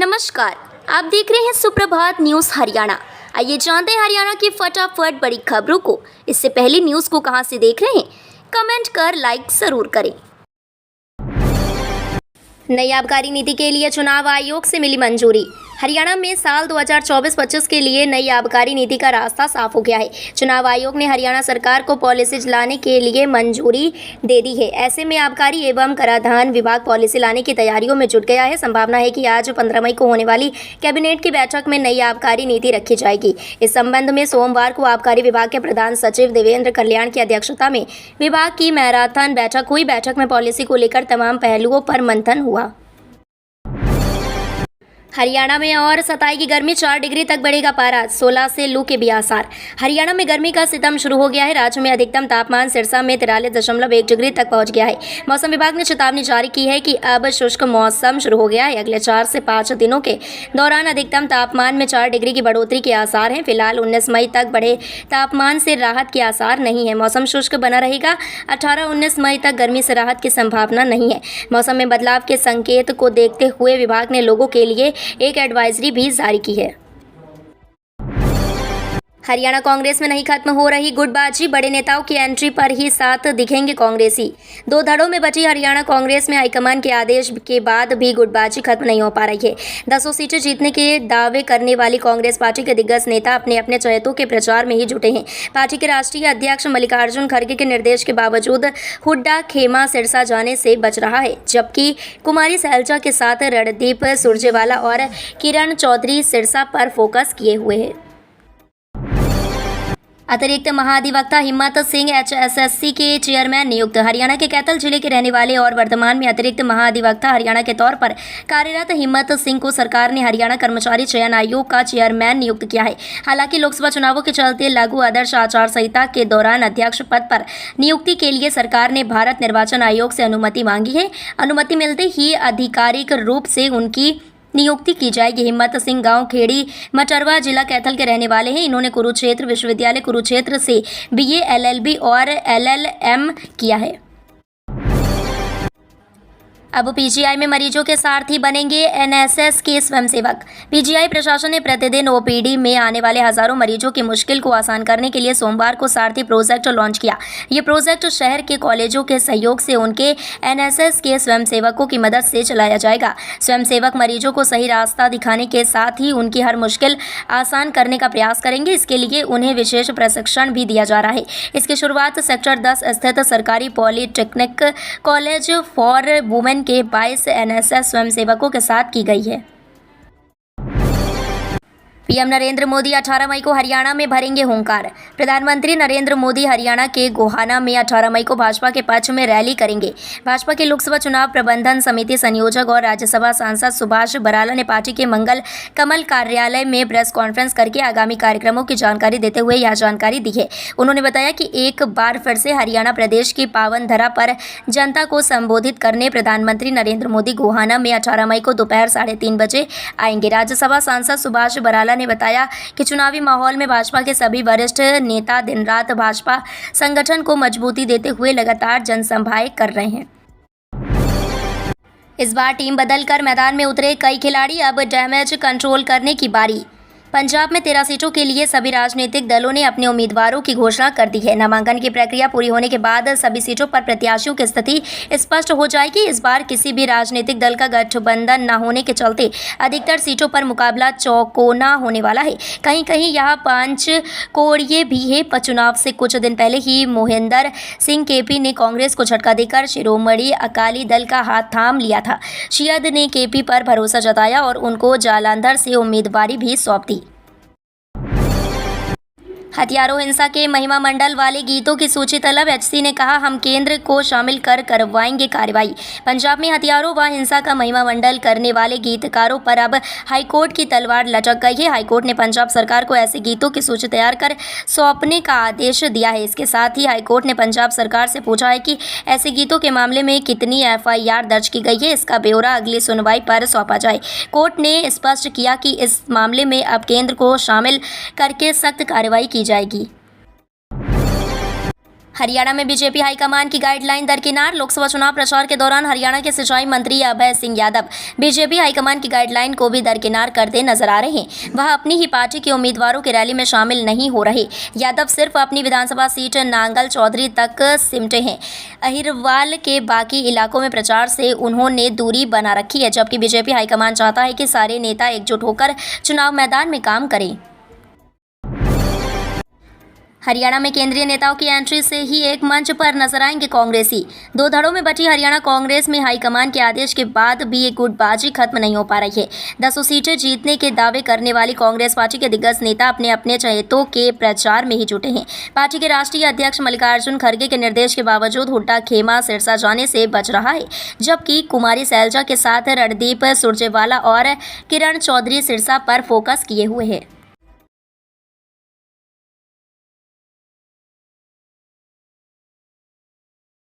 नमस्कार, आप देख रहे हैं सुप्रभात न्यूज़ हरियाणा। आइए जानते हैं हरियाणा की फटाफट बड़ी खबरों को। इससे पहले न्यूज़ को कहां से देख रहे हैं, कमेंट कर लाइक जरूर करें। नई आबकारी नीति के लिए चुनाव आयोग से मिली मंजूरी। हरियाणा में साल 2024-25 के लिए नई आबकारी नीति का रास्ता साफ हो गया है। चुनाव आयोग ने हरियाणा सरकार को पॉलिसीज लाने के लिए मंजूरी दे दी है। ऐसे में आबकारी एवं कराधान विभाग पॉलिसी लाने की तैयारियों में जुट गया है। संभावना है कि आज 15 मई को होने वाली कैबिनेट की बैठक में नई आबकारी नीति रखी जाएगी। इस संबंध में सोमवार को आबकारी विभाग के प्रधान सचिव देवेंद्र कल्याण की अध्यक्षता में विभाग की मैराथन बैठक हुई। बैठक में पॉलिसी को लेकर तमाम पहलुओं पर मंथन हुआ। हरियाणा में और सताएगी गर्मी, 4 डिग्री तक बढ़ेगा पारा, 16 से लू के भी आसार। हरियाणा में गर्मी का सितम शुरू हो गया है। राज्य में अधिकतम तापमान सिरसा में 43.1 डिग्री तक पहुंच गया है। मौसम विभाग ने चेतावनी जारी की है कि अब शुष्क मौसम शुरू हो गया है। अगले 4 से 5 दिनों के दौरान अधिकतम तापमान में 4 डिग्री की बढ़ोतरी के आसार हैं। फिलहाल 19 मई तक बढ़े तापमान से राहत के आसार नहीं है। मौसम शुष्क बना रहेगा। 18-19 मई तक गर्मी से राहत की संभावना नहीं है। मौसम में बदलाव के संकेत को देखते हुए विभाग ने लोगों के लिए एक एडवाइजरी भी जारी की है। हरियाणा कांग्रेस में नहीं खत्म हो रही गुटबाजी, बड़े नेताओं की एंट्री पर ही साथ दिखेंगे कांग्रेसी। 2 धड़ों में बची हरियाणा कांग्रेस में हाईकमान के आदेश के बाद भी गुटबाजी खत्म नहीं हो पा रही है। 10 सीटें जीतने के दावे करने वाली कांग्रेस पार्टी के दिग्गज नेता अपने अपने चहेतों के प्रचार में ही जुटे हैं। पार्टी के राष्ट्रीय अध्यक्ष मल्लिकार्जुन खड़गे के निर्देश के बावजूद हुड्डा खेमा सिरसा जाने से बच रहा है, जबकि कुमारी सैलजा के साथ रणदीप सुरजेवाला और किरण चौधरी सिरसा पर फोकस किए हुए हैं। अतिरिक्त महाधिवक्ता हिम्मत सिंह HSSC के चेयरमैन नियुक्त। हरियाणा के कैथल जिले के रहने वाले और वर्तमान में अतिरिक्त महाधिवक्ता हरियाणा के तौर पर कार्यरत हिम्मत सिंह को सरकार ने हरियाणा कर्मचारी चयन आयोग का चेयरमैन नियुक्त किया है। हालांकि लोकसभा चुनावों के चलते लागू आदर्श आचार संहिता के दौरान अध्यक्ष पद पर नियुक्ति के लिए सरकार ने भारत निर्वाचन आयोग से अनुमति मांगी है। अनुमति मिलते ही आधिकारिक रूप से उनकी नियुक्ति की जाएगी। हिम्मत सिंह गांव खेड़ी मटरवा जिला कैथल के रहने वाले हैं। इन्होंने कुरुक्षेत्र विश्वविद्यालय कुरुक्षेत्र से BA LLB और LLM किया है। अब PGI में मरीजों के सारथी बनेंगे NSS के स्वयंसेवक। PGI प्रशासन ने प्रतिदिन OPD में आने वाले हजारों मरीजों की मुश्किल को आसान करने के लिए सोमवार को सारथी प्रोजेक्ट लॉन्च किया। ये प्रोजेक्ट शहर के कॉलेजों के सहयोग से उनके NSS के स्वयंसेवकों की मदद से चलाया जाएगा। स्वयंसेवक मरीजों को सही रास्ता दिखाने के साथ ही उनकी हर मुश्किल आसान करने का प्रयास करेंगे। इसके लिए उन्हें विशेष प्रशिक्षण भी दिया जा रहा है। इसकी शुरुआत सेक्टर 10 स्थित सरकारी पॉलीटेक्निक कॉलेज फॉर वुमेन के 22 NSS स्वयंसेवकों के साथ की गई है। पीएम नरेंद्र मोदी 18 मई को हरियाणा में भरेंगे हुंकार। प्रधानमंत्री नरेंद्र मोदी हरियाणा के गोहाना में 18 मई को भाजपा के पक्ष में रैली करेंगे। भाजपा के लोकसभा चुनाव प्रबंधन समिति संयोजक और राज्यसभा सांसद सुभाष बराला ने पार्टी के मंगल कमल कार्यालय में प्रेस कॉन्फ्रेंस करके आगामी कार्यक्रमों की जानकारी देते हुए यह जानकारी दी है। उन्होंने बताया कि एक बार फिर से हरियाणा प्रदेश की पावन धरा पर जनता को संबोधित करने प्रधानमंत्री नरेंद्र मोदी गोहाना में 18 मई को दोपहर 3:30 बजे आएंगे। राज्यसभा सांसद सुभाष बराला ने बताया कि चुनावी माहौल में भाजपा के सभी वरिष्ठ नेता दिन रात भाजपा संगठन को मजबूती देते हुए लगातार जनसभाएं कर रहे हैं। इस बार टीम बदलकर मैदान में उतरे कई खिलाड़ी, अब डैमेज कंट्रोल करने की बारी। पंजाब में 13 सीटों के लिए सभी राजनीतिक दलों ने अपने उम्मीदवारों की घोषणा कर दी है। नामांकन की प्रक्रिया पूरी होने के बाद सभी सीटों पर प्रत्याशियों की स्थिति स्पष्ट हो जाएगी। इस बार किसी भी राजनीतिक दल का गठबंधन न होने के चलते अधिकतर सीटों पर मुकाबला चौकोना होने वाला है। कहीं कहीं यहाँ 5 कोड़िए भी है। चुनाव से कुछ दिन पहले ही मोहिंदर सिंह KP ने कांग्रेस को झटका देकर शिरोमणि अकाली दल का हाथ थाम लिया था। शियद ने KP पर भरोसा जताया और उनको जालंधर से उम्मीदवारी भी सौंप दी। हथियारों हिंसा के महिमा मंडल वाले गीतों की सूची तलब। HC ने कहा, हम केंद्र को शामिल कर करवाएंगे कार्रवाई। पंजाब में हथियारों व हिंसा का महिमा मंडल करने वाले गीतकारों पर अब हाईकोर्ट की तलवार लटक गई है। हाईकोर्ट ने पंजाब सरकार को ऐसे गीतों की सूची तैयार कर सौंपने का आदेश दिया है। इसके साथ ही हाईकोर्ट ने पंजाब सरकार से पूछा है कि ऐसे गीतों के मामले में कितनी FIR दर्ज की गई है। इसका ब्यौरा अगली सुनवाई पर सौंपा जाए। कोर्ट ने स्पष्ट किया कि इस मामले में अब केंद्र को शामिल करके सख्त कार्रवाई की जाएगी। हरियाणा में बीजेपी हाईकमान की गाइडलाइन दरकिनार। लोकसभा चुनाव प्रचार के दौरान हरियाणा के सिंचाई मंत्री अभय सिंह यादव बीजेपी हाईकमान की गाइडलाइन को भी दरकिनार करते नजर आ रहे हैं। वह अपनी ही पार्टी के उम्मीदवारों की रैली में शामिल नहीं हो रहे। यादव सिर्फ अपनी विधानसभा सीट नांगल चौधरी तक सिमटे हैं। अहिरवाल के बाकी इलाकों में प्रचार से उन्होंने दूरी बना रखी है, जबकि बीजेपी हाईकमान चाहता है कि सारे नेता एकजुट होकर चुनाव मैदान में काम करें। हरियाणा में केंद्रीय नेताओं की एंट्री से ही एक मंच पर नजर आएंगे कांग्रेसी। दो धड़ों में बटी हरियाणा कांग्रेस में हाईकमान के आदेश के बाद भी एक गुटबाजी खत्म नहीं हो पा रही है। 10 सीटें जीतने के दावे करने वाली कांग्रेस पार्टी के दिग्गज नेता अपने अपने चहेतों के प्रचार में ही जुटे हैं। पार्टी के राष्ट्रीय अध्यक्ष मल्लिकार्जुन खड़गे के निर्देश के बावजूद हुड्डा खेमा सिरसा जाने से बच रहा है, जबकि कुमारी सैलजा के साथ रणदीप सुरजेवाला और किरण चौधरी सिरसा पर फोकस किए हुए हैं।